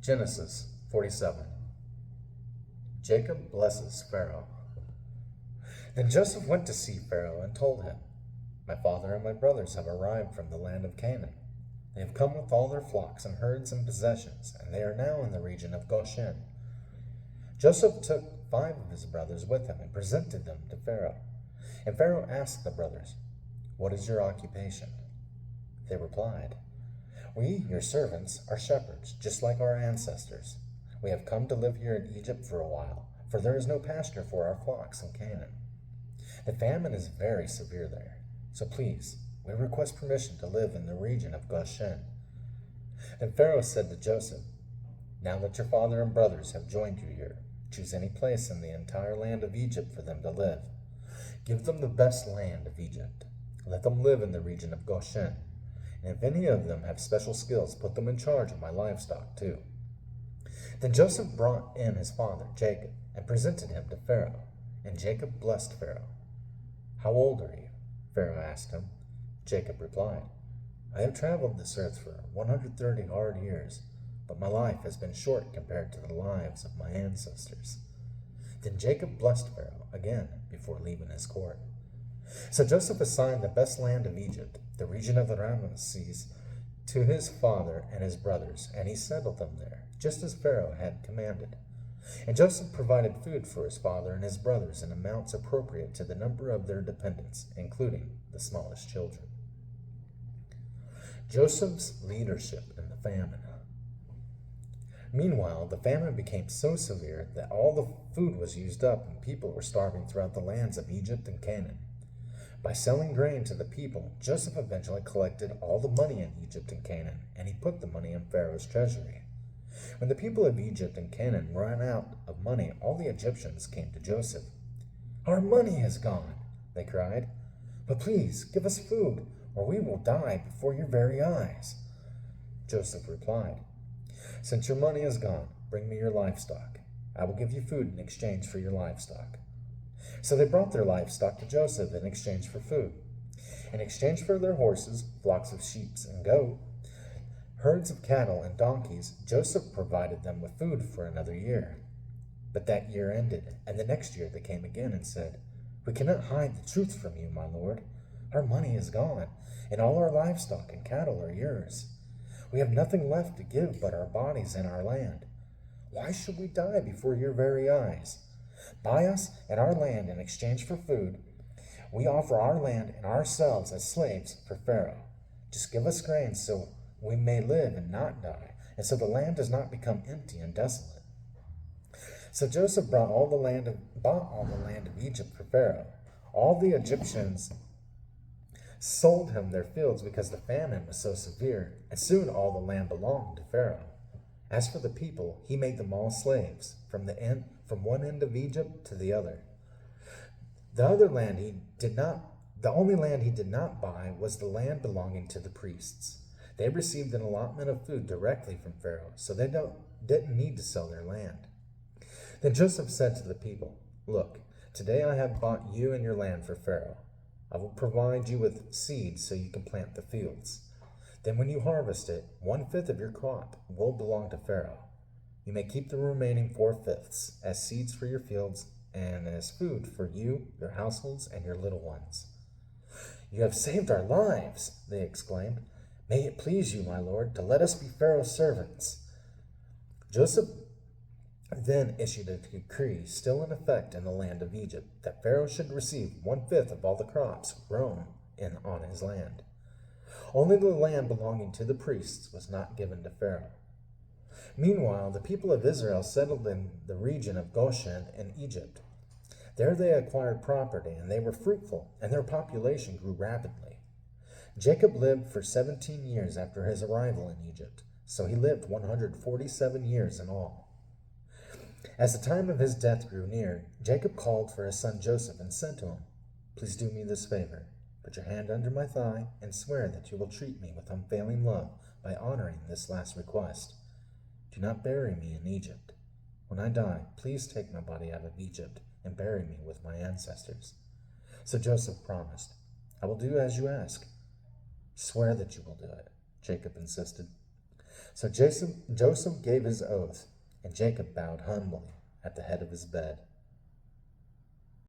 Genesis 47. Jacob blesses Pharaoh. Then Joseph went to see Pharaoh and told him, "My father and my brothers have arrived from the land of Canaan. They have come with all their flocks and herds and possessions, and they are now in the region of Goshen." Joseph took 5 of his brothers with him and presented them to Pharaoh. And Pharaoh asked the brothers, "What is your occupation?" They replied, "We, your servants, are shepherds, just like our ancestors. We have come to live here in Egypt for a while, for there is no pasture for our flocks in Canaan. The famine is very severe there, so please, we request permission to live in the region of Goshen." Then Pharaoh said to Joseph, "Now that your father and brothers have joined you here, choose any place in the entire land of Egypt for them to live. Give them the best land of Egypt. Let them live in the region of Goshen. And if any of them have special skills, put them in charge of my livestock too." Then Joseph brought in his father, Jacob, and presented him to Pharaoh. And Jacob blessed Pharaoh. "How old are you?" Pharaoh asked him. Jacob replied, "I have traveled this earth for 130 hard years, but my life has been short compared to the lives of my ancestors." Then Jacob blessed Pharaoh again before leaving his court. So Joseph assigned the best land of Egypt, the region of the Ramesses, to his father and his brothers, and he settled them there, just as Pharaoh had commanded. And Joseph provided food for his father and his brothers in amounts appropriate to the number of their dependents, including the smallest children. Joseph's leadership in the famine. Meanwhile, the famine became so severe that all the food was used up and people were starving throughout the lands of Egypt and Canaan. By selling grain to the people, Joseph eventually collected all the money in Egypt and Canaan, and he put the money in Pharaoh's treasury. When the people of Egypt and Canaan ran out of money, all the Egyptians came to Joseph. "Our money is gone," they cried. "But please give us food, or we will die before your very eyes." Joseph replied, "Since your money is gone, bring me your livestock. I will give you food in exchange for your livestock." So they brought their livestock to Joseph in exchange for food. In exchange for their horses, flocks of sheep and goats, herds of cattle and donkeys, Joseph provided them with food for another year. But that year ended, and the next year they came again and said, "We cannot hide the truth from you, my lord. Our money is gone, and all our livestock and cattle are yours. We have nothing left to give but our bodies and our land. Why should we die before your very eyes? Buy us and our land in exchange for food. We offer our land and ourselves as slaves for Pharaoh. Just give us grain so we may live and not die, and so the land does not become empty and desolate." So Joseph bought all the land of Egypt for Pharaoh. All the Egyptians sold him their fields because the famine was so severe, and soon all the land belonged to Pharaoh. As for the people, he made them all slaves, from one end of Egypt to the other. The only land he did not buy was the land belonging to the priests. They received an allotment of food directly from Pharaoh, so they didn't need to sell their land. Then Joseph said to the people, "Look, today I have bought you and your land for Pharaoh. I will provide you with seeds so you can plant the fields. Then when you harvest it, 1/5 of your crop will belong to Pharaoh. You may keep the remaining 4/5 as seeds for your fields and as food for you, your households, and your little ones." "You have saved our lives," they exclaimed. "May it please you, my lord, to let us be Pharaoh's servants." Joseph then issued a decree still in effect in the land of Egypt that Pharaoh should receive 1/5 of all the crops grown on his land. Only the land belonging to the priests was not given to Pharaoh. Meanwhile, the people of Israel settled in the region of Goshen in Egypt. There they acquired property, and they were fruitful, and their population grew rapidly. Jacob lived for 17 years after his arrival in Egypt, so he lived 147 years in all. As the time of his death grew near, Jacob called for his son Joseph and said to him, "Please do me this favor. Put your hand under my thigh and swear that you will treat me with unfailing love by honoring this last request. Do not bury me in Egypt. When I die, please take my body out of Egypt and bury me with my ancestors." So Joseph promised, "I will do as you ask." "Swear that you will do it," Jacob insisted. So Joseph gave his oath, and Jacob bowed humbly at the head of his bed.